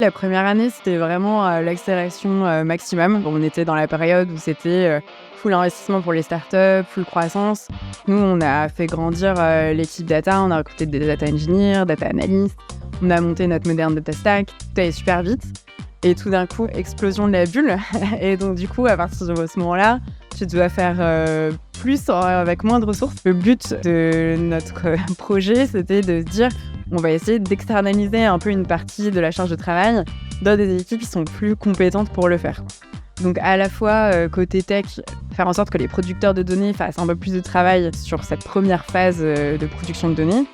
La première année, c'était vraiment, l'accélération, maximum. On était dans la période où c'était, full investissement pour les startups, full croissance. Nous, on a fait grandir, l'équipe data, on a recruté des data engineers, data analysts, on a monté notre moderne data stack, tout allait super vite et tout d'un coup, explosion de la bulle et donc du coup, à partir de ce moment-là, tu dois faire, plus avec moins de ressources. Le but de notre projet, c'était de se dire: on va essayer d'externaliser un peu une partie de la charge de travail dans des équipes qui sont plus compétentes pour le faire. Donc à la fois, côté tech, faire en sorte que les producteurs de données fassent un peu plus de travail sur cette première phase, de production de données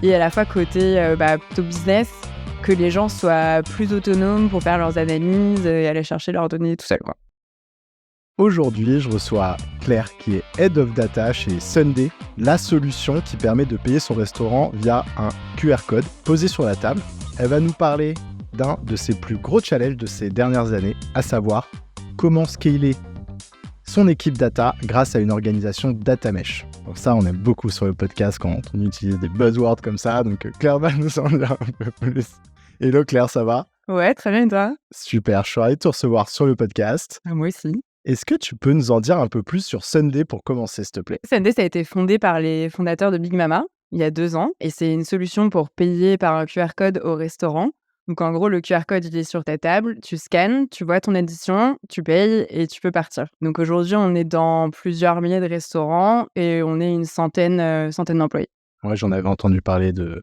et à la fois côté, plutôt business, que les gens soient plus autonomes pour faire leurs analyses et aller chercher leurs données tout seuls, quoi. Aujourd'hui, je reçois Claire qui est Head of Data chez Sunday, la solution qui permet de payer son restaurant via un QR code posé sur la table. Elle va nous parler d'un de ses plus gros challenges de ces dernières années, à savoir comment scaler son équipe data grâce à une organisation data mesh. Donc ça, on aime beaucoup sur le podcast quand on utilise des buzzwords comme ça, donc Claire va nous en dire un peu plus. Hello Claire, ça va? Ouais, très bien et toi? Super, je suis ravi de te recevoir sur le podcast. Moi aussi. Est-ce que tu peux nous en dire un peu plus sur Sunday pour commencer, s'il te plaît? Sunday, ça a été fondé par les fondateurs de Big Mama, il y a 2 ans et c'est une solution pour payer par un QR code au restaurant. Donc en gros, le QR code, il est sur ta table, tu scannes, tu vois ton addition, tu payes et tu peux partir. Donc aujourd'hui, on est dans plusieurs milliers de restaurants et on est une centaine d'employés. Moi, j'en avais entendu parler de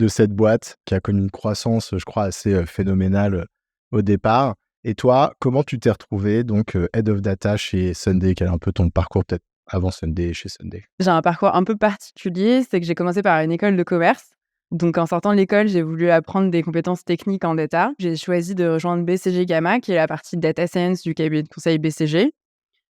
cette boîte qui a connu une croissance, je crois, assez phénoménale au départ. Et toi, comment tu t'es retrouvé donc Head of Data chez Sunday? Quel est un peu ton parcours peut-être avant Sunday et chez Sunday? J'ai un parcours un peu particulier, c'est que j'ai commencé par une école de commerce. Donc en sortant de l'école, j'ai voulu apprendre des compétences techniques en data. J'ai choisi de rejoindre BCG Gamma, qui est la partie data science du cabinet de conseil BCG.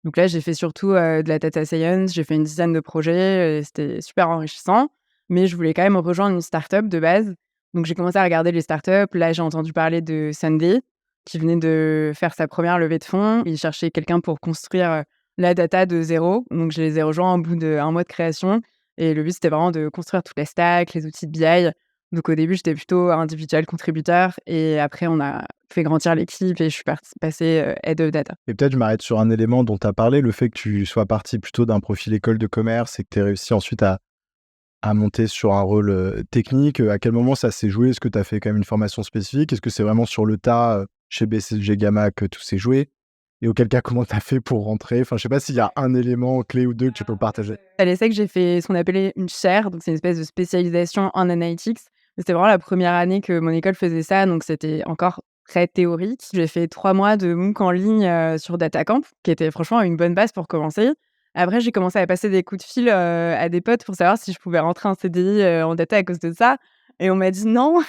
Donc là, j'ai fait surtout, de la data science, j'ai fait une dizaine de projets, c'était super enrichissant. Mais je voulais quand même rejoindre une start-up de base. Donc j'ai commencé à regarder les startups. Là, j'ai entendu parler de Sunday, qui venait de faire sa première levée de fonds. Ils cherchaient quelqu'un pour construire, la data de zéro. Donc je les ai rejoints au bout d'1 mois de création et le but, c'était vraiment de construire toute la stack, les outils de BI. Donc au début, j'étais plutôt individuel contributeur et après on a fait grandir l'équipe et je suis passée, head of data. Et peut-être je m'arrête sur un élément dont tu as parlé, le fait que tu sois parti plutôt d'un profil école de commerce et que tu aies réussi ensuite à monter sur un rôle technique. À quel moment ça s'est joué? Est-ce que tu as fait quand même une formation spécifique? Est-ce que c'est vraiment sur le tas chez BCG Gamma que tout s'est joué? Et auquel cas, comment tu as fait pour rentrer? Enfin, je sais pas s'il y a un élément clé ou deux que tu peux partager. À l'ESSEC, j'ai fait ce qu'on appelait une chaire, donc c'est une espèce de spécialisation en analytics. C'était vraiment la première année que mon école faisait ça, donc c'était encore très théorique. J'ai fait 3 mois de MOOC en ligne, sur DataCamp, qui était franchement une bonne base pour commencer. Après, j'ai commencé à passer des coups de fil, à des potes pour savoir si je pouvais rentrer en CDI, en data à cause de ça et on m'a dit: «Non».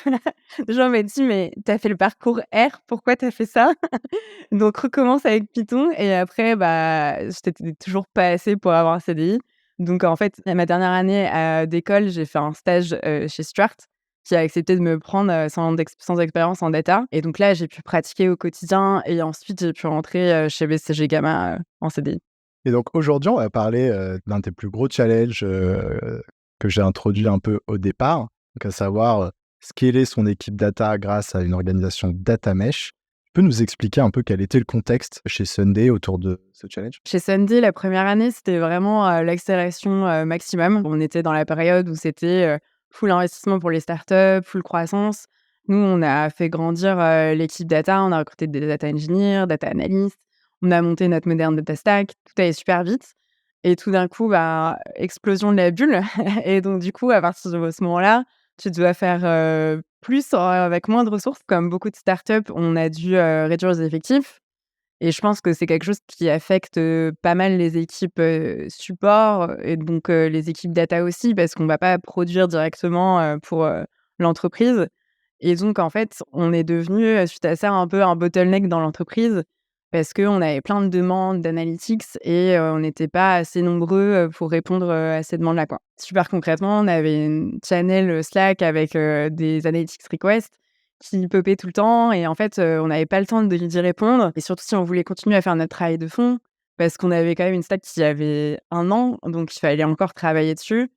Les gens m'ont dit: «Mais tu as fait le parcours R, pourquoi tu as fait ça?» Donc recommence avec Python et après, j'étais toujours pas assez pour avoir un CDI. Donc en fait, à ma dernière année, d'école, j'ai fait un stage, chez Stuart, qui a accepté de me prendre, sans expérience en data et donc là, j'ai pu pratiquer au quotidien et ensuite j'ai pu rentrer, chez BCG Gamma, en CDI. Et donc aujourd'hui, on va parler d'un des plus gros challenges que j'ai introduit un peu au départ, donc à savoir scaler son équipe data grâce à une organisation data mesh. Tu peux nous expliquer un peu quel était le contexte chez Sunday autour de ce challenge? Chez Sunday, la première année, c'était vraiment, l'accélération, maximum. On était dans la période où c'était, full investissement pour les startups, full croissance. Nous, on a fait grandir, l'équipe data, on a recruté des data engineers, data analysts, on a monté notre moderne data stack, tout allait super vite et tout d'un coup, explosion de la bulle et donc du coup, à partir de ce moment-là, tu dois faire, plus, avec moins de ressources. Comme beaucoup de startups, on a dû, réduire les effectifs et je pense que c'est quelque chose qui affecte, pas mal les équipes, support et donc les équipes data aussi parce qu'on va pas produire directement, pour, l'entreprise et donc en fait, on est devenu, suite à ça, un peu un bottleneck dans l'entreprise parce qu'on avait plein de demandes d'analytics et on n'était pas assez nombreux, pour répondre, à ces demandes-là, quoi. Super concrètement, on avait une channel, Slack avec, des analytics requests qui popait tout le temps et en fait, on n'avait pas le temps d'y répondre et surtout si on voulait continuer à faire notre travail de fond, parce qu'on avait quand même une stack qui avait 1 an, donc il fallait encore travailler dessus.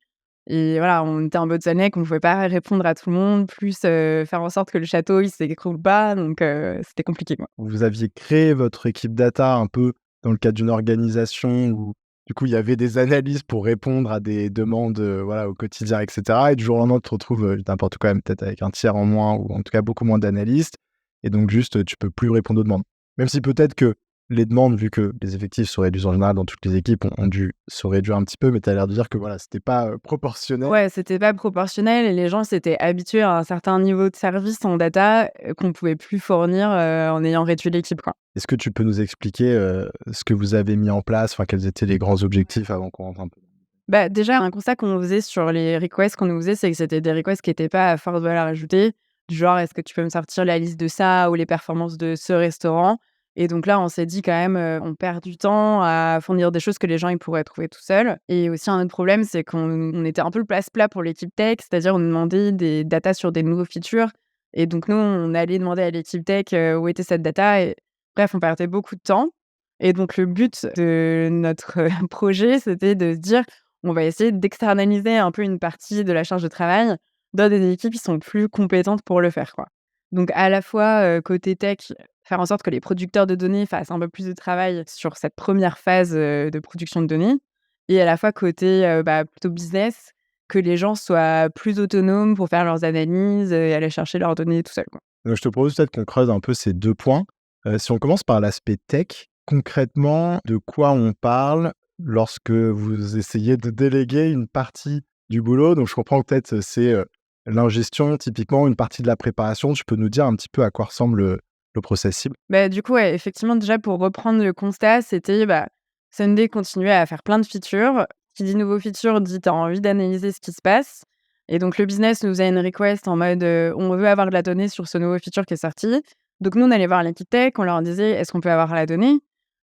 Et voilà, on était en bottleneck, on pouvait pas répondre à tout le monde, plus, faire en sorte que le château, il s'écroule pas, donc c'était compliqué, quoi. Vous aviez créé votre équipe data un peu dans le cadre d'une organisation où, du coup, il y avait des analyses pour répondre à des demandes, voilà, au quotidien et cetera et du jour au lendemain, tu te retrouves, n'importe quoi, même peut-être avec un tiers en moins ou en tout cas beaucoup moins d'analystes et donc juste, tu peux plus répondre aux demandes. Même si peut-être que les demandes, vu que les effectifs se réduisent en général dans toutes les équipes, ont dû se réduire un petit peu, mais tu as l'air de dire que voilà, c'était pas, proportionnel. Ouais, c'était pas proportionnel et les gens s'étaient habitués à un certain niveau de service en data, qu'on pouvait plus fournir, en ayant réduit l'équipe, quoi. Est-ce que tu peux nous expliquer, ce que vous avez mis en place? Enfin, quels étaient les grands objectifs avant qu'on rentre un peu. Bah, déjà, un constat qu'on faisait sur les requests qu'on nous faisait, c'est que c'était des requests qui étaient pas à forte valeur ajoutée, du genre: «Est-ce que tu peux me sortir la liste de ça ou les performances de ce restaurant?» Et donc là, on s'est dit quand même, on perd du temps à fournir des choses que les gens, ils pourraient trouver tout seuls. Et aussi un autre problème, c'est qu'on était un peu le place-plat pour l'équipe tech, c'est-à-dire on nous demandait des datas sur des nouveaux features et donc nous, on allait demander à l'équipe tech, où était cette data et bref, on perdait beaucoup de temps. Et donc le but de notre projet, c'était de se dire: on va essayer d'externaliser un peu une partie de la charge de travail dans des équipes qui sont plus compétentes pour le faire, quoi. Donc à la fois, côté tech, faire en sorte que les producteurs de données fassent un peu plus de travail sur cette première phase, de production de données et à la fois côté, plutôt business, que les gens soient plus autonomes pour faire leurs analyses, et aller chercher leurs données tout seuls, quoi. Donc je te propose peut-être qu'on creuse un peu ces 2 points. Si on commence par l'aspect tech, concrètement, de quoi on parle lorsque vous essayez de déléguer une partie du boulot? Donc je comprends que peut-être, c'est, l'ingestion typiquement, une partie de la préparation. Tu peux nous dire un petit peu à quoi ressemble, le process cible? Bah, du coup, ouais, effectivement, déjà pour reprendre le constat, c'était, Sunday continuait à faire plein de features. Qui dit nouveaux features dit: «Tu as envie d'analyser ce qui se passe» et donc le business nous a une request en mode, «On veut avoir de la donnée sur ce nouveau feature qui est sorti». Donc nous, on allait voir l'équipe tech, on leur disait: «Est-ce qu'on peut avoir la donnée?»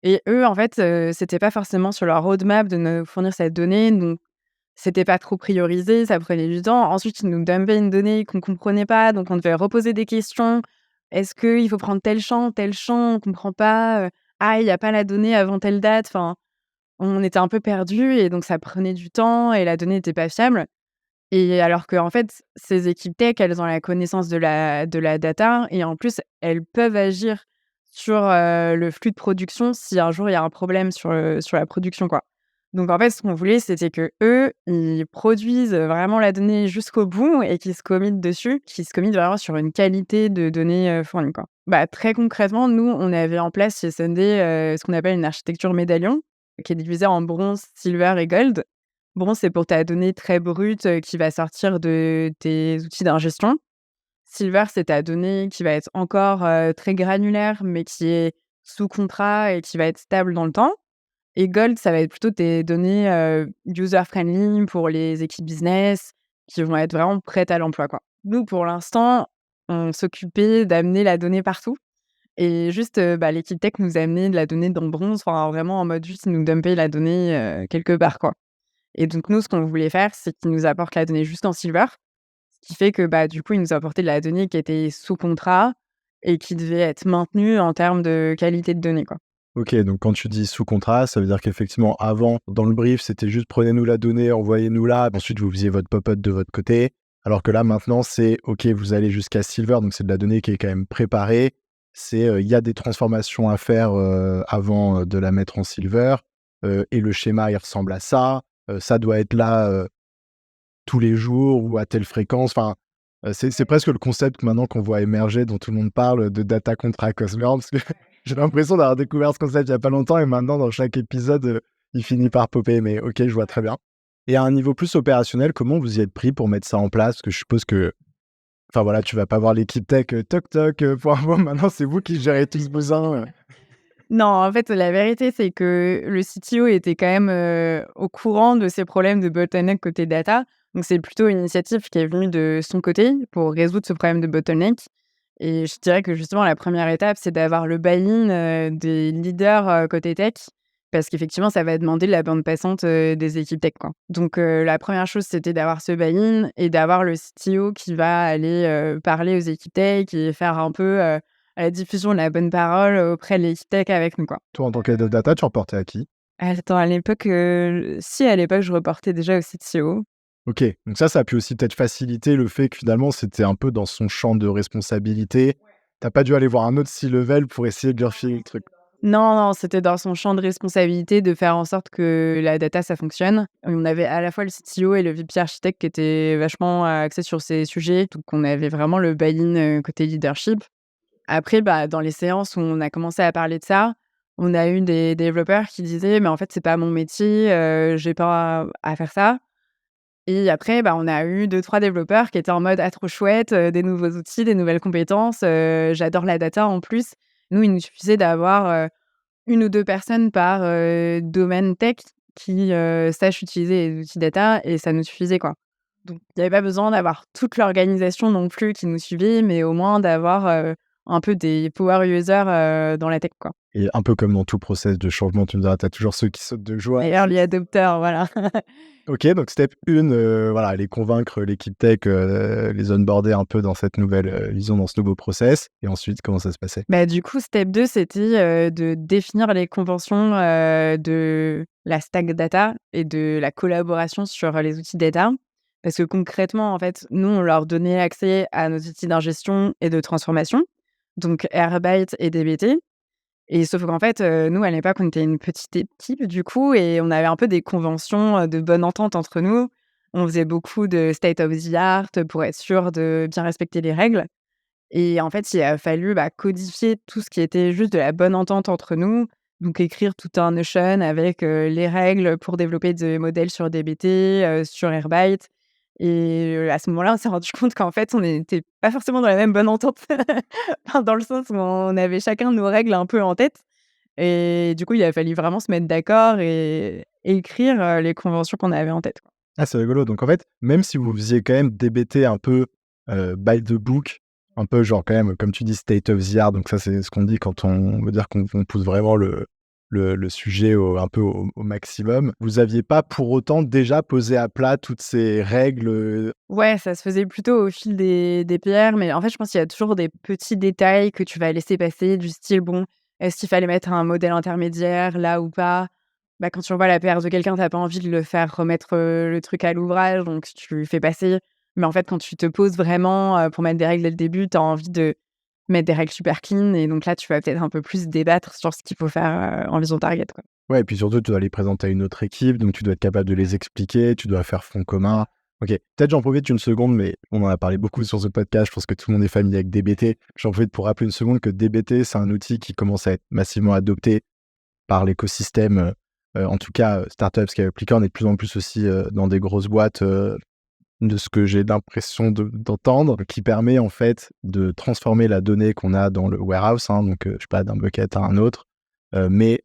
Et eux, en fait, c'était pas forcément sur leur roadmap de nous fournir cette donnée, donc c'était pas trop priorisé, ça prenait du temps. Ensuite, ils nous dumpaient une donnée qu'on comprenait pas, donc on devait reposer des questions. Est-ce qu'il faut prendre tel champ, tel champ? On comprend pas, ah, il y a pas la donnée avant telle date. Enfin, on était un peu perdus et donc ça prenait du temps et la donnée était pas fiable. Et alors qu'en fait, ces équipes tech, elles ont la connaissance de la data et en plus, elles peuvent agir sur, le flux de production si un jour il y a un problème sur la production, quoi. Donc en fait, ce qu'on voulait, c'était qu'eux, ils produisent, vraiment la donnée jusqu'au bout et qu'ils se committent dessus, qu'ils se committent vraiment sur une qualité de données, fournie, quoi. Bah, très concrètement, nous, on avait en place chez Sunday, ce qu'on appelle une architecture médaillon, qui est divisée en bronze, silver et gold. Bronze, c'est pour ta donnée très brute, qui va sortir de tes outils d'ingestion. Silver, c'est ta donnée qui va être encore, très granulaire, mais qui est sous contrat et qui va être stable dans le temps. Et Gold, ça va être plutôt tes données, user friendly pour les équipes business, qui vont être vraiment prêtes à l'emploi, quoi. Nous, pour l'instant, on s'occupait d'amener la donnée partout et juste, l'équipe tech nous a amené de la donnée dans Bronze, enfin vraiment en mode juste, ils nous dumpaient la donnée, quelque part, quoi. Et donc nous, ce qu'on voulait faire, c'est qu'ils nous apportent la donnée juste en Silver, ce qui fait que, du coup, ils nous apportaient de la donnée qui était sous contrat et qui devait être maintenue en termes de qualité de données, quoi. OK, donc quand tu dis sous contrat, ça veut dire qu'effectivement avant, dans le brief, c'était juste: «Prenez-nous la donnée, envoyez-nous-la», ensuite vous faisiez votre pop-up de votre côté. Alors que là maintenant c'est OK, vous allez jusqu'à Silver, donc c'est de la donnée qui est quand même préparée. C'est, il y a des transformations à faire, avant, de la mettre en Silver, et le schéma il ressemble à ça, ça doit être là, tous les jours ou à telle fréquence. Enfin, c'est presque le concept maintenant qu'on voit émerger, dont tout le monde parle, de data contract customer, parce que j'ai l'impression d'avoir découvert ce concept il y a pas longtemps et maintenant dans chaque épisode, il finit par popper, mais OK, je vois très bien. Et à un niveau plus opérationnel, comment vous y êtes pris pour mettre ça en place? Parce que je suppose que enfin voilà, tu vas pas voir l'équipe tech, toc toc, pour info, maintenant c'est vous qui gérez tout ce besoin, Non, en fait, la vérité, c'est que le CTO était quand même, au courant de ces problèmes de bottleneck côté data. Donc c'est plutôt une initiative qui est venue de son côté pour résoudre ce problème de bottleneck. Et je dirais que justement la première étape, c'est d'avoir le buy-in, des leaders, côté tech, parce qu'effectivement, ça va demander la bande passante, des équipes tech, quoi. Donc la première chose, c'était d'avoir ce buy-in et d'avoir le CTO qui va aller, parler aux équipes tech et faire un peu, la diffusion de la bonne parole auprès de l'équipe tech avec nous, quoi. Toi, en tant qu'head of data, tu reportais à qui? Attends, à l'époque, si à l'époque, je reportais déjà au CTO. OK, donc ça a pu aussi peut-être faciliter le fait que finalement, c'était un peu dans son champ de responsabilité. Tu pas dû aller voir un autre C-level pour essayer de lui refiler le truc. Non, non, c'était dans son champ de responsabilité de faire en sorte que la data, ça fonctionne. On avait à la fois le CTO et le VP architecte qui étaient vachement axés sur ces sujets, donc on avait vraiment le buy-in, côté leadership. Après, bah, dans les séances où on a commencé à parler de ça, on a eu des développeurs qui disaient: «Mais en fait, c'est pas mon métier, j'ai pas à faire ça». Et après, bah, on a eu deux trois développeurs qui étaient en mode: «Ah trop chouette, des nouveaux outils, des nouvelles compétences, j'adore la data en plus». Nous, il nous suffisait d'avoir, 1 ou 2 personnes par, domaine tech qui, sachent utiliser les outils data et ça nous suffisait, quoi. Donc il y avait pas besoin d'avoir toute l'organisation non plus qui nous suivait, mais au moins d'avoir, un peu des power users, dans la tech, quoi. Et un peu comme dans tout process de changement, tu me diras, tu as toujours ceux qui sautent de joie. Les early adopters, voilà. OK, donc step 1, voilà, aller convaincre l'équipe tech, les onboarder un peu dans cette nouvelle, vision, dans ce nouveau process et ensuite, comment ça se passait? Bah, du coup, step 2, c'était, de définir les conventions, de la stack data et de la collaboration sur, les outils data. Parce que concrètement, en fait, nous, on leur donnait accès à nos outils d'ingestion et de transformation, donc Airbyte et dbt. Et sauf qu'en fait, nous, à l'époque, on était une petite équipe du coup et on avait un peu des conventions, de bonne entente entre nous. On faisait beaucoup de state of the art pour être sûr de bien respecter les règles. Et en fait, il a fallu, bah, codifier tout ce qui était juste de la bonne entente entre nous. Donc écrire tout un Notion avec, les règles pour développer des modèles sur dbt, sur Airbyte. Et à ce moment-là, on s'est rendu compte qu'en fait, on n'était pas forcément dans la même bonne entente. Enfin, dans le sens où on avait chacun nos règles un peu en tête. Et du coup, il a fallu vraiment se mettre d'accord et écrire, les conventions qu'on avait en tête, quoi. Ah, c'est rigolo. Donc en fait, même si vous faisiez quand même DBT un peu, by the book, un peu genre quand même, comme tu dis, state of the art, donc ça, c'est ce qu'on dit quand on veut dire qu'on pousse vraiment le sujet un peu au maximum. Vous aviez pas pour autant déjà posé à plat toutes ces règles, Ouais, ça se faisait plutôt au fil des PR, mais en fait, je pense qu'il y a toujours des petits détails que tu vas laisser passer du style, bon, est-ce qu'il fallait mettre un modèle intermédiaire là ou pas? Bah, quand tu revois la PR de quelqu'un, tu as pas envie de le faire remettre, le truc à l'ouvrage, donc tu fais passer. Mais en fait, quand tu te poses vraiment, pour mettre des règles dès le début, tu as envie de mettre des règles super clean et donc là, tu vas peut-être un peu plus débattre sur ce qu'il faut faire, en vision target, quoi. ouais, et puis surtout, tu dois les présenter à une autre équipe, donc tu dois être capable de les expliquer, tu dois faire front commun. OK, peut-être j'en profite une seconde, mais on en a parlé beaucoup sur ce podcast, je pense que tout le monde est familier avec DBT. J'en profite pour rappeler une seconde que DBT, c'est un outil qui commence à être massivement adopté par l'écosystème, en tout cas, startups qui est appliqué. On est de plus en plus aussi, dans des grosses boîtes, de ce que j'ai l'impression d'entendre, qui permet en fait de transformer la donnée qu'on a dans le warehouse, hein, donc, je sais pas, d'un bucket à un autre, mais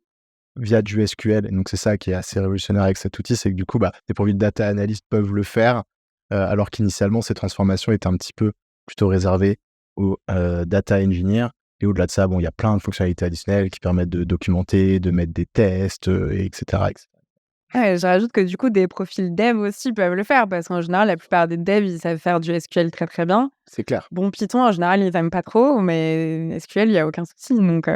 via du SQL. Et donc c'est ça qui est assez révolutionnaire avec cet outil, c'est que du coup, bah, des profils de data analyst peuvent le faire, alors qu'initialement ces transformations étaient un petit peu plutôt réservées aux, data engineers. Et au-delà de ça, bon, il y a plein de fonctionnalités additionnelles qui permettent de documenter, de mettre des tests, et cetera, et cetera. Ouais, je rajoute que du coup, des profils dev aussi peuvent le faire parce qu'en général, la plupart des devs, ils savent faire du SQL très, très bien. C'est clair. Bon, Python, en général, ils aiment pas trop, mais SQL, il y a aucun souci, donc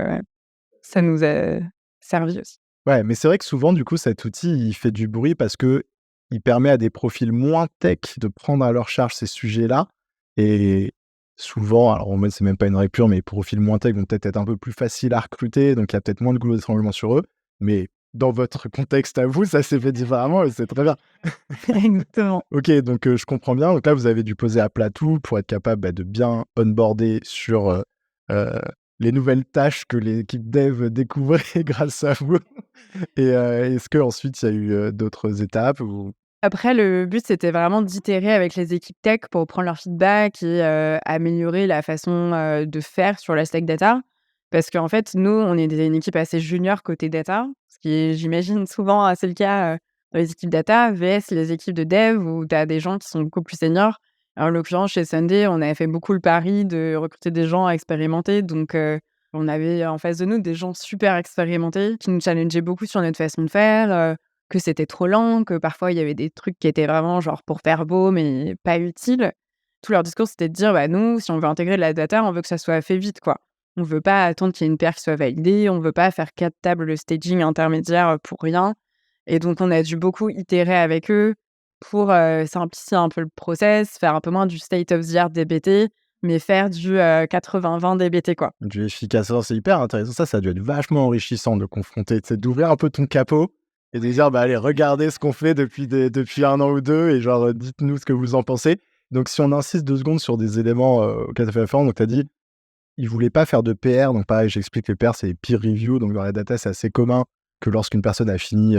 ça nous a servi aussi. Ouais, mais c'est vrai que souvent, du coup, cet outil, il fait du bruit parce que il permet à des profils moins tech de prendre à leur charge ces sujets-là. Et souvent, alors en mode, c'est même pas une règle pure, mais les profils moins tech vont peut-être être un peu plus faciles à recruter, donc il y a peut-être moins de goulot d'étranglement sur eux. Mais dans votre contexte à vous, ça s'est fait différemment et c'est très bien. Exactement. OK, donc je comprends bien. Donc là, vous avez dû poser à plat tout pour être capable, bah, de bien onboarder sur, heu, les nouvelles tâches que l'équipe dev découvrait grâce à vous. Et est-ce qu'ensuite il y a eu, d'autres étapes ou? Après, le but, c'était vraiment d'itérer avec les équipes tech pour prendre leur feedback et améliorer la façon, de faire sur la stack data. Parce qu'en fait, nous, on est une équipe assez junior côté data, ce qui est, j'imagine, souvent assez le cas, dans les équipes data, VS les équipes de dev où tu as des gens qui sont beaucoup plus seniors. En l'occurrence, chez Sunday, on avait fait beaucoup le pari de recruter des gens expérimentés. Donc, on avait en face de nous des gens super expérimentés qui nous challengeaient beaucoup sur notre façon de faire, que c'était trop lent, que parfois il y avait des trucs qui étaient vraiment genre pour faire beau, mais pas utiles. Tout leur discours, c'était de dire: «Bah, nous, si on veut intégrer de la data, on veut que ça soit fait vite, quoi. On veut pas attendre qu'il y ait une paire qui soit validée, on veut pas faire 4 tables de staging intermédiaires, pour rien». Et donc on a dû beaucoup itérer avec eux, pour, simplifier un peu le process, faire un peu moins du state of the art DBT, mais faire du, 80-20 DBT, quoi. Du efficace, non, c'est hyper intéressant. Ça a dû être vachement enrichissant de confronter, tu sais, d'ouvrir un peu ton capot et de dire: «Bah, allez, regardez ce qu'on fait depuis 1 an ou 2 et genre, dites-nous ce que vous en pensez». Donc si on insiste 2 secondes sur des éléments, auxquels tu as fait référence, donc tu as dit, ils voulaient pas faire de PR, donc pareil, j'explique les PR, c'est les peer review, donc dans la data, c'est assez commun que lorsqu'une personne a fini,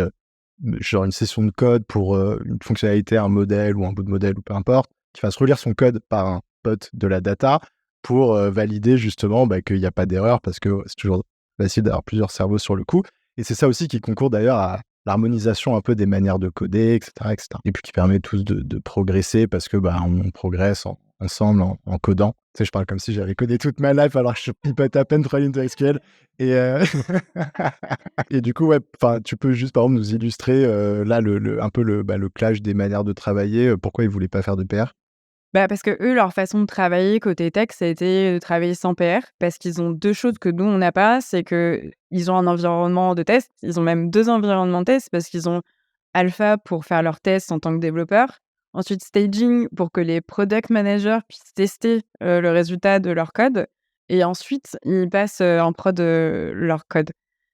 genre une session de code pour, une fonctionnalité, un modèle ou un bout de modèle ou peu importe, qu'il fasse relire son code par un pote de la data pour, valider justement, bah, qu'il y a pas d'erreur parce que c'est toujours facile d'avoir plusieurs cerveaux sur le coup et c'est ça aussi qui concourt d'ailleurs à l'harmonisation un peu des manières de coder et cetera et puis qui permet tous de progresser parce que, bah, on progresse ensemble en codant. Tu sais, je parle comme si j'avais codé toute ma life alors que je pipote à peine 3 lignes de SQL et et du coup, ouais, enfin, tu peux juste, par exemple, nous illustrer, là, un peu le clash des manières de travailler, pourquoi ils voulaient pas faire de PR? Bah, parce que eux, leur façon de travailler côté tech, ça a été de travailler sans PR parce qu'ils ont 2 choses que nous, on n'a pas, c'est qu'ils ont un environnement de test. Ils ont même 2 environnements de test parce qu'ils ont Alpha pour faire leurs tests en tant que développeurs. Ensuite, staging pour que les product managers puissent tester, le résultat de leur code et ensuite ils passent, en prod, leur code.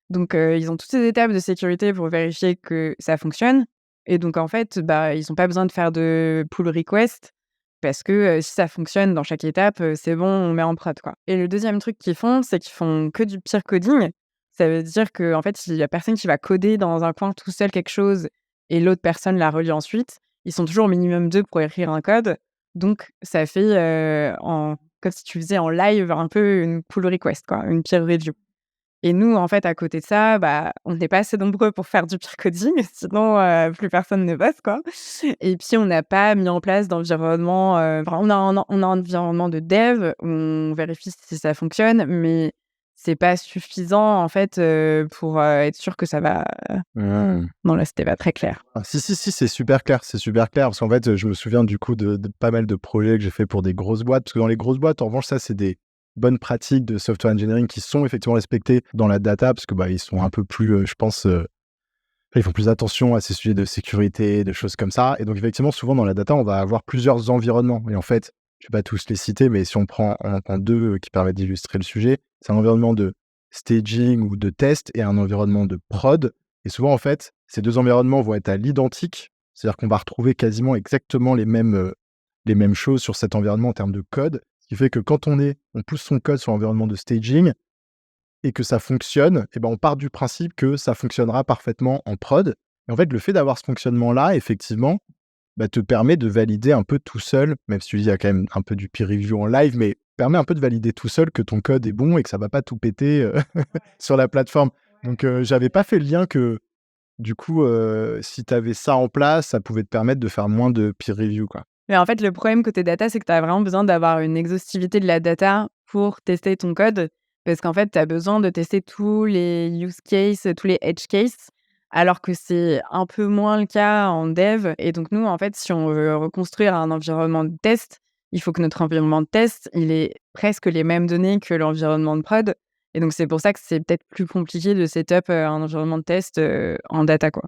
Donc ils ont toutes ces étapes de sécurité pour vérifier que ça fonctionne et donc en fait, bah, ils ont pas besoin de faire de pull request parce que, si ça fonctionne dans chaque étape, c'est bon, on met en prod, quoi. Et le deuxième truc qu'ils font, c'est qu'ils font que du peer coding. Ça veut dire qu'en fait, il y a personne qui va coder dans un coin tout seul quelque chose et l'autre personne la relie ensuite. Ils sont toujours au minimum 2 pour écrire un code. Donc ça fait, en comme si tu faisais en live un peu une pull request, quoi, une peer review. Et nous, en fait, à côté de ça, bah, on n'est pas assez nombreux pour faire du peer coding, sinon, plus personne ne bosse, quoi. Et puis, on n'a pas mis en place d'environnement, enfin, on a un environnement de dev, où on vérifie si ça fonctionne, mais c'est pas suffisant, en fait, pour, être sûr que ça va. Mmh. Non, là, c'était pas très clair. Ah, si, si, si, c'est super clair parce qu'en fait, je me souviens du coup de pas mal de projets que j'ai fait pour des grosses boîtes, parce que dans les grosses boîtes, en revanche, ça, c'est des bonnes pratiques de software engineering qui sont effectivement respectées dans la data parce que, bah, ils sont un peu plus, je pense, ils font plus attention à ces sujets de sécurité, de choses comme ça et donc effectivement, souvent dans la data, on va avoir plusieurs environnements et en fait, je vais pas tous les citer, mais si on prend 2 qui permettent d'illustrer le sujet, c'est un environnement de staging ou de test et un environnement de prod et souvent, en fait, ces 2 environnements vont être à l'identique. C'est-à-dire qu'on va retrouver quasiment exactement les mêmes choses sur cet environnement en termes de code. Ce qui fait que quand on pousse son code sur l'environnement de staging et que ça fonctionne et ben, on part du principe que ça fonctionnera parfaitement en prod et en fait, le fait d'avoir ce fonctionnement-là, effectivement, bah, te permet de valider un peu tout seul, même si il y a quand même un peu du peer review en live, mais permet un peu de valider tout seul que ton code est bon et que ça va pas tout péter, sur la plateforme. Donc j'avais pas fait le lien que du coup, si tu avais ça en place, ça pouvait te permettre de faire moins de peer review, quoi. Mais en fait, le problème côté data, c'est que tu as vraiment besoin d'avoir une exhaustivité de la data pour tester ton code. Parce qu'en fait, tu as besoin de tester tous les use cases, tous les edge cases, alors que c'est un peu moins le cas en dev. Et donc, nous, en fait, si on veut reconstruire un environnement de test, il faut que notre environnement de test, il ait presque les mêmes données que l'environnement de prod. Et donc, c'est pour ça que c'est peut-être plus compliqué de setup un environnement de test en data, quoi.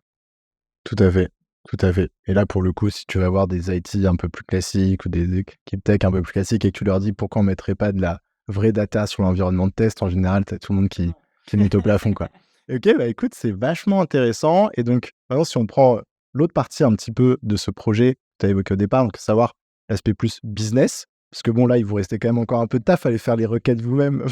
Tout à fait, tout à fait. Et là, pour le coup, si tu vas voir des IT un peu plus classiques ou des équipes tech un peu plus classiques et que tu leur dis: «Pourquoi on mettrait pas de la vraie data sur l'environnement de test?» en général, tu as tout le monde qui monte au plafond, quoi. OK, bah, écoute, c'est vachement intéressant et donc maintenant si on prend, l'autre partie un petit peu de ce projet que tu as évoqué au départ, donc savoir l'aspect plus business, parce que bon, là, il vous restait quand même encore un peu de taf, fallait faire les requêtes vous-même,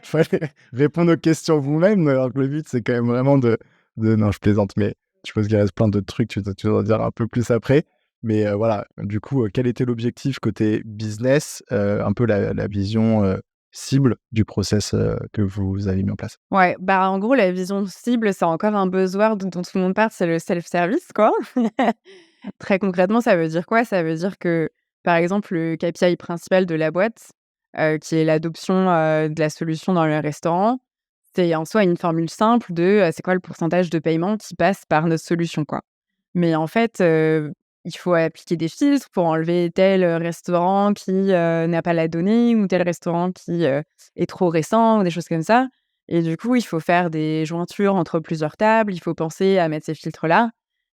fallait répondre aux questions vous-même, alors que le but, c'est quand même vraiment de non, je plaisante, mais je suppose qu'il reste plein d'autres trucs, tu vas en dire un peu plus après. Mais voilà, du coup, quel était l'objectif côté business, un peu la vision, cible du process, que vous avez mis en place? Ouais, bah, en gros, la vision cible, c'est encore un buzzword dont tout le monde parle, c'est le self-service, quoi. Très concrètement, ça veut dire quoi? Ça veut dire que, par exemple, le KPI principal de la boîte, qui est l'adoption, de la solution dans le restaurant, c'est en soi une formule simple de, c'est quoi le pourcentage de paiement qui passe par notre solution, quoi. Mais en fait, il faut appliquer des filtres pour enlever tel, restaurant qui, n'a pas la donnée ou tel restaurant qui, est trop récent ou des choses comme ça et du coup, il faut faire des jointures entre plusieurs tables, il faut penser à mettre ces filtres-là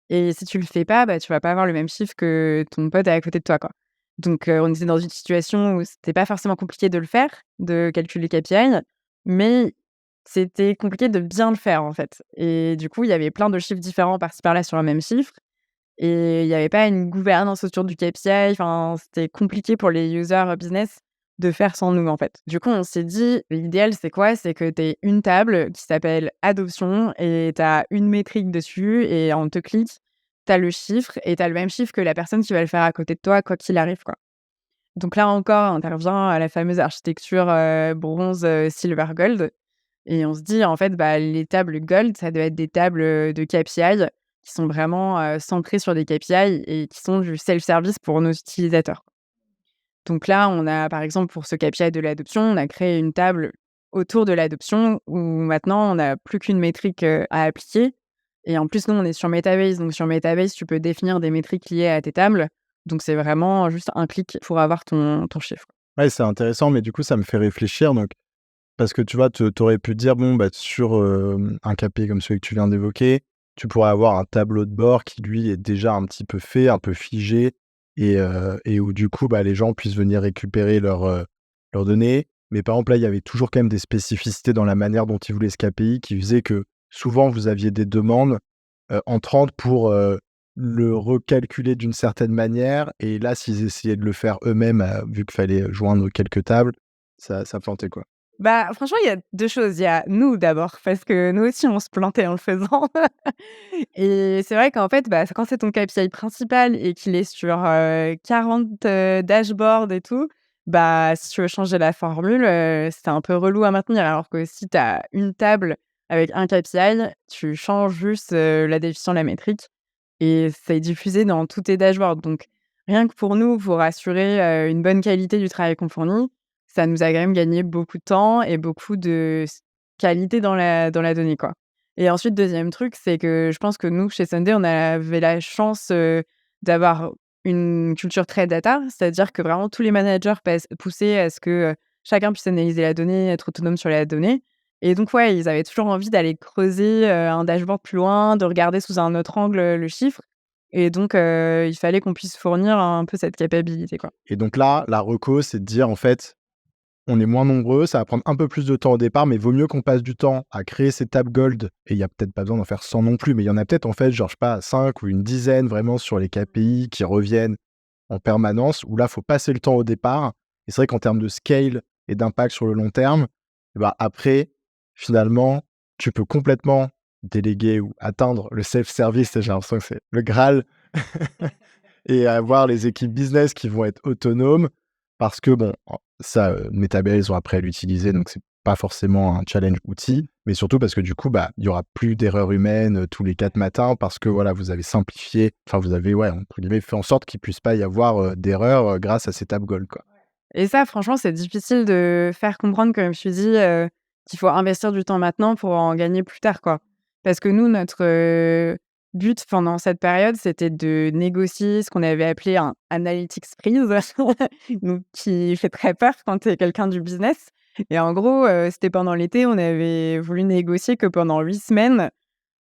et si tu le fais pas, bah, tu vas pas avoir le même chiffre que ton pote à côté de toi, quoi. Donc on était dans une situation où c'était pas forcément compliqué de le faire, de calculer KPI, mais c'était compliqué de bien le faire, en fait, et du coup, il y avait plein de chiffres différents par-ci par-là sur le même chiffre, et il y avait pas une gouvernance autour du KPI. Enfin, c'était compliqué pour les users business de faire sans nous, en fait. Du coup, on s'est dit: «L'idéal, c'est quoi? C'est que tu aies une table qui s'appelle adoption et tu as une métrique dessus et on te clique, tu as le chiffre et tu as le même chiffre que la personne qui va le faire à côté de toi, quoi qu'il arrive, quoi». Donc là encore, intervient la fameuse architecture, bronze, silver, gold, et on se dit, en fait, bah, les tables gold, ça doit être des tables, de KPI qui sont vraiment, centrées sur des KPI et qui sont du self-service pour nos utilisateurs. Donc là, on a, par exemple, pour ce KPI de l'adoption, on a créé une table autour de l'adoption où maintenant on n'a plus qu'une métrique, à appliquer, et en plus, nous, on est sur Metabase. Donc sur Metabase, tu peux définir des métriques liées à tes tables. Donc c'est vraiment juste un clic pour avoir ton chiffre. Ouais, c'est intéressant, mais du coup, ça me fait réfléchir. Donc, parce que tu vois, tu aurais pu dire, bon, bah, sur un KPI comme celui que tu viens d'évoquer, tu pourrais avoir un tableau de bord qui, lui, est déjà un petit peu fait, un peu figé, et où, du coup, bah, les gens puissent venir récupérer leurs données. Mais par exemple, là, il y avait toujours quand même des spécificités dans la manière dont ils voulaient ce KPI qui faisait que souvent, vous aviez des demandes entrantes pour le recalculer d'une certaine manière. Et là, s'ils essayaient de le faire eux-mêmes, vu qu'il fallait joindre quelques tables, ça plantait, quoi. Bah, franchement, il y a 2 choses. Il y a nous d'abord, parce que nous aussi on se plantait en le faisant. Et c'est vrai qu'en fait, bah, quand c'est ton KPI principal et qu'il est sur, 40, dashboards et tout, bah, si tu veux changer la formule, c'est un peu relou à maintenir. Alors que si tu as une table avec un KPI, tu changes juste, la définition de la métrique et c'est diffusé dans tous tes dashboards. Donc rien que pour nous, pour assurer, une bonne qualité du travail qu'on fournit, ça nous a quand même gagné beaucoup de temps et beaucoup de qualité dans la donnée, quoi. Et ensuite, deuxième truc, c'est que je pense que nous, chez Sunday, on avait la chance, d'avoir une culture très data. C'est-à-dire que vraiment tous les managers poussaient à ce que, chacun puisse analyser la donnée, être autonome sur la donnée, et donc ouais, ils avaient toujours envie d'aller creuser, un dashboard plus loin, de regarder sous un autre angle, le chiffre, et donc il fallait qu'on puisse fournir un peu cette capacité, quoi. Et donc là, la reco, c'est de dire, en fait, on est moins nombreux, ça va prendre un peu plus de temps au départ, mais vaut mieux qu'on passe du temps à créer ces tables gold, et il y a peut-être pas besoin d'en faire 100 non plus, mais il y en a peut-être, en fait, genre, je sais pas, 5 ou une dizaine vraiment sur les KPI qui reviennent en permanence, où là, faut passer le temps au départ. Et c'est vrai qu'en termes de scale et d'impact sur le long terme, bah, après, finalement, tu peux complètement déléguer ou atteindre le self-service. J'ai l'impression que c'est le Graal. Et avoir les équipes business qui vont être autonomes parce que bon, ça, Metabase, ils ont appris à l'utiliser, donc c'est pas forcément un challenge outil, mais surtout parce que du coup, bah, il y aura plus d'erreurs humaines, tous les 4 matins parce que voilà, vous avez simplifié, enfin vous avez, ouais, entre guillemets, fait en sorte qu'il puisse pas y avoir, d'erreurs, grâce à ces tables Gold, quoi. Et ça, franchement, c'est difficile de faire comprendre, comme je te dis, qu'il faut investir du temps maintenant pour en gagner plus tard, quoi. Parce que nous, notre, but pendant cette période, c'était de négocier ce qu'on avait appelé un analytics freeze, donc qui fait très peur quand tu es quelqu'un du business, et en gros, c'était pendant l'été, on avait voulu négocier que pendant 8 semaines,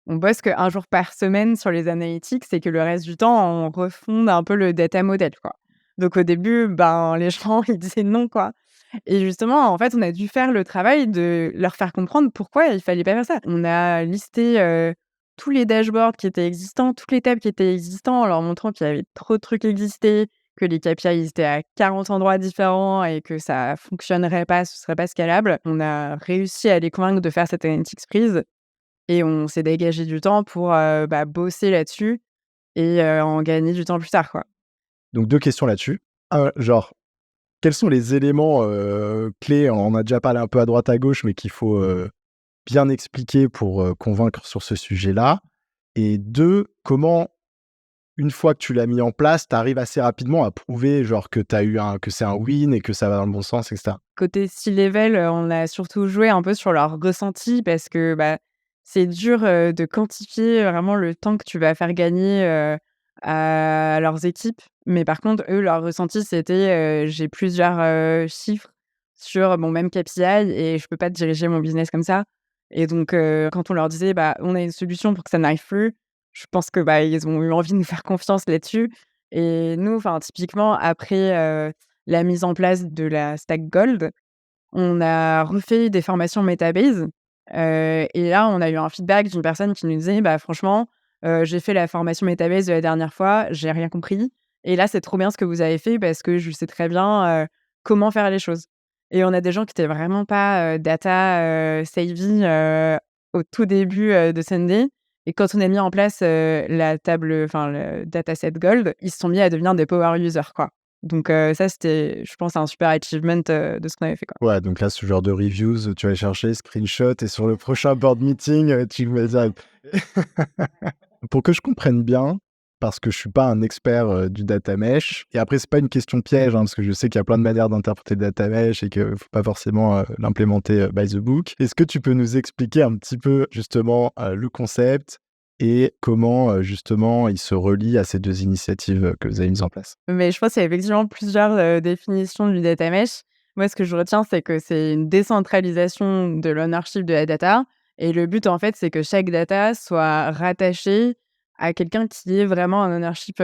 on bosse qu'1 jour par semaine sur les analytics et que le reste du temps, on refonde un peu le data model, quoi. Donc au début, ben, les gens, ils disaient non, quoi, et justement, en fait, on a dû faire le travail de leur faire comprendre pourquoi il fallait pas faire ça. On a listé, tous les dashboards qui étaient existants, toutes les tables qui étaient existants, en leur montrant qu'il y avait trop de trucs existés, que les KPI, ils étaient à 40 endroits différents et que ça fonctionnerait pas, ce serait pas scalable. On a réussi à les convaincre de faire cette analytics freeze et on s'est dégagé du temps pour, bah, bosser là-dessus et en gagner du temps plus tard, quoi. Donc 2 questions là-dessus. Genre, quels sont les éléments, clés? On en a déjà parlé un peu à droite à gauche, mais qu'il faut, bien expliquer pour, convaincre sur ce sujet-là? Et 2, comment, une fois que tu l'as mis en place, tu arrives assez rapidement à prouver genre que c'est un win et que ça va dans le bon sens, et cetera? Côté C-level, on a surtout joué un peu sur leur ressenti parce que, bah, c'est dur, de quantifier vraiment le temps que tu vas faire gagner, à leurs équipes. Mais par contre, eux, leur ressenti, c'était, j'ai plusieurs, chiffres sur mon même KPI et je peux pas diriger mon business comme ça, et donc quand on leur disait: «Bah, on a une solution pour que ça n'arrive plus», je pense que, ils ont eu envie de nous faire confiance là-dessus et nous, enfin, typiquement après, la mise en place de la stack Gold, on a refait des formations Metabase, et là, on a eu un feedback d'une personne qui nous disait: «Bah, franchement, j'ai fait la formation Metabase de la dernière fois, j'ai rien compris et là, c'est trop bien ce que vous avez fait parce que je sais très bien, comment faire les choses» et on a des gens qui étaient vraiment pas, data, savvy, au tout début, de Sunday et quand on a mis en place, la table, enfin le dataset Gold, ils se sont mis à devenir des power users, quoi. Donc ça, c'était, je pense, un super achievement, de ce qu'on avait fait, quoi. Ouais, donc là, ce genre de reviews, tu vas chercher, screenshot et sur le prochain board meeting, tu vas dire pour que je comprenne bien, parce que je suis pas un expert, du data mesh et après c'est pas une question piège, hein, parce que je sais qu'il y a plein de manières d'interpréter le data mesh et qu'il faut pas forcément, l'implémenter, by the book. Est-ce que tu peux nous expliquer un petit peu justement, le concept et comment, justement il se relie à ces 2 initiatives, que vous avez mises en place? Mais je pense qu'il y a effectivement plusieurs, définitions du data mesh. Moi, ce que je retiens, c'est que c'est une décentralisation de l'ownership de la data et le but, en fait, c'est que chaque data soit rattachée à quelqu'un qui ait vraiment un ownership,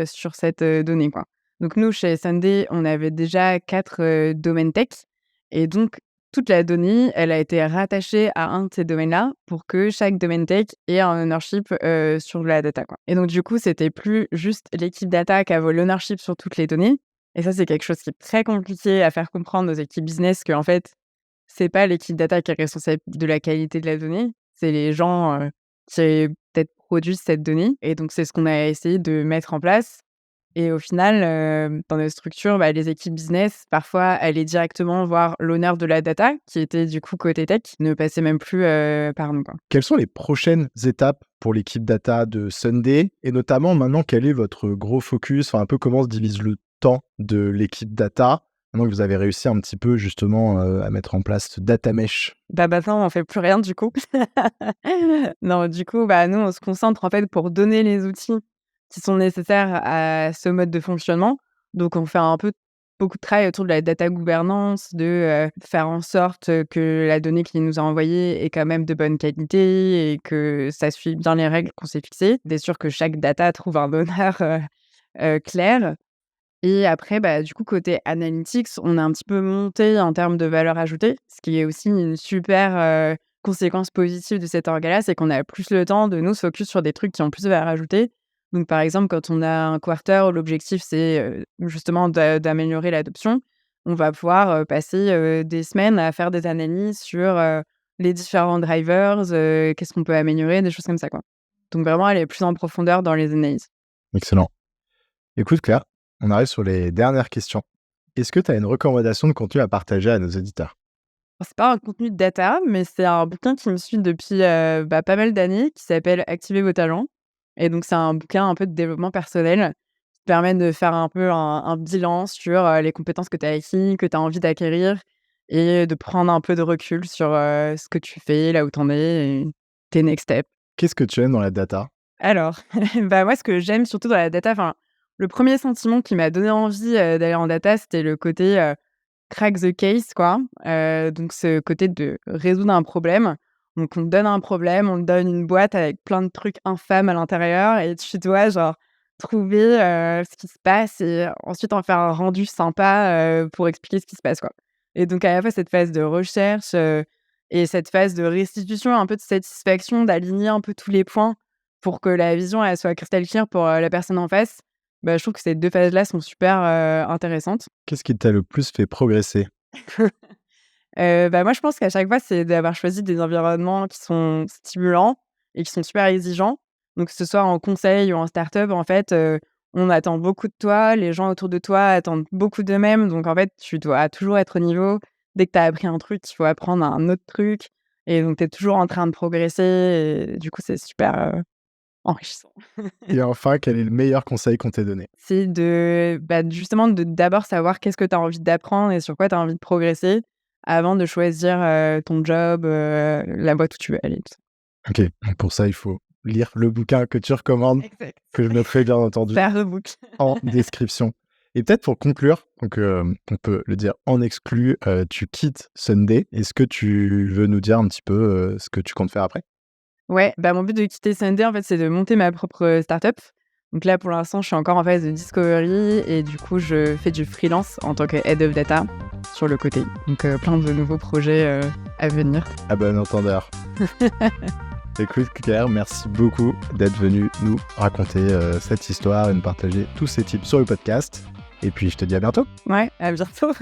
sur cette, donnée, quoi. Donc nous, chez Sunday, on avait déjà 4 domaines tech et donc toute la donnée, elle a été rattachée à un de ces domaines-là pour que chaque domaine tech ait un ownership, sur la data, quoi. Et donc du coup, c'était plus juste l'équipe data qui avait l'ownership sur toutes les données et ça, c'est quelque chose qui est très compliqué à faire comprendre aux équipes business qu'en fait, c'est pas l'équipe data qui est responsable de la qualité de la donnée, c'est les gens, qui peut-être produisent cette donnée et donc c'est ce qu'on a essayé de mettre en place et au final, dans notre structure, les équipes business, parfois, allaient directement voir l'owner de la data, qui était du coup côté tech, ne passait même plus, par nous, quoi. Quelles sont les prochaines étapes pour l'équipe data de Sunday? Et notamment maintenant, quel est votre gros focus? Enfin, un peu comment se divise le temps de l'équipe data? Maintenant que vous avez réussi un petit peu justement, à mettre en place ce data mesh. Maintenant, on fait plus rien du coup. Non, du coup, nous, on se concentre en fait pour donner les outils qui sont nécessaires à ce mode de fonctionnement. Donc on fait un peu beaucoup de travail autour de la data gouvernance, de, faire en sorte, que la donnée qui nous a envoyée est quand même de bonne qualité et que ça suit bien les règles qu'on s'est fixées. D'être sûr que chaque data trouve un honneur, clair. Et après, du coup, côté analytics, on a un petit peu monté en termes de valeur ajoutée, ce qui est aussi une super, conséquence positive de cet orga-là, c'est qu'on a plus le temps de nous focus sur des trucs qui ont plus de valeur ajoutée. Donc, par exemple, quand on a un quarter où l'objectif, c'est, justement d'améliorer l'adoption, on va pouvoir, passer, des semaines à faire des analyses sur, les différents drivers, qu'est-ce qu'on peut améliorer, des choses comme ça, quoi. Donc vraiment aller plus en profondeur dans les analyses. Excellent. Écoute Claire, on arrive sur les dernières questions. Est-ce que tu as une recommandation de contenu à partager à nos auditeurs? C'est pas un contenu de data, mais c'est un bouquin qui me suit depuis, pas mal d'années, qui s'appelle «Activez vos talents» et donc c'est un bouquin un peu de développement personnel, qui permet de faire un peu un bilan sur, les compétences que tu as acquis, que tu as envie d'acquérir et de prendre un peu de recul sur, ce que tu fais, là où tu en es et tes next steps. Qu'est-ce que tu aimes dans la data? Alors, moi, ce que j'aime surtout dans la data, enfin, le premier sentiment qui m'a donné envie, d'aller en data, c'était le côté, crack the case, quoi, donc ce côté de résoudre un problème. Donc on te donne un problème, on te donne une boîte avec plein de trucs infâmes à l'intérieur et tu dois genre trouver, ce qui se passe et ensuite en faire un rendu sympa, pour expliquer ce qui se passe, quoi. Et donc à la fois cette phase de recherche, et cette phase de restitution, un peu de satisfaction, d'aligner un peu tous les points pour que la vision, elle soit crystal clear pour, la personne en face. Je trouve que ces 2 phases-là sont super, intéressantes. Qu'est-ce qui t'a le plus fait progresser? Moi, je pense qu'à chaque fois, c'est d'avoir choisi des environnements qui sont stimulants et qui sont super exigeants. Donc que ce soit en conseil ou en start-up, en fait, on attend beaucoup de toi, les gens autour de toi attendent beaucoup d'eux-mêmes. Donc en fait, tu dois toujours être au niveau. Dès que tu as appris un truc, il faut apprendre un autre truc et donc tu es toujours en train de progresser et du coup, c'est super, enrichissant. Et enfin, quel est le meilleur conseil qu'on t'ait donné? C'est justement de d'abord savoir qu'est-ce que tu as envie d'apprendre et sur quoi tu as envie de progresser avant de choisir, ton job, la boîte où tu veux aller, tout ça. OK, donc pour ça, il faut lire le bouquin que tu recommandes, Exact. que je mettrai bien entendu Ça reboucle. en description. Et peut-être pour conclure, donc on peut le dire en exclu, tu quittes Sunday. Est-ce que tu veux nous dire un petit peu, ce que tu comptes faire après? Ouais, bah, mon but de quitter Sunday, en fait, c'est de monter ma propre start-up. Donc là, pour l'instant, je suis encore en phase de discovery et du coup, je fais du freelance en tant que head of data sur le côté. Donc plein de nouveaux projets, à venir. À bon entendeur. Écoute Claire, merci beaucoup d'être venue nous raconter cette histoire et nous partager tous ces tips sur le podcast. Et puis je te dis à bientôt. Ouais, à bientôt.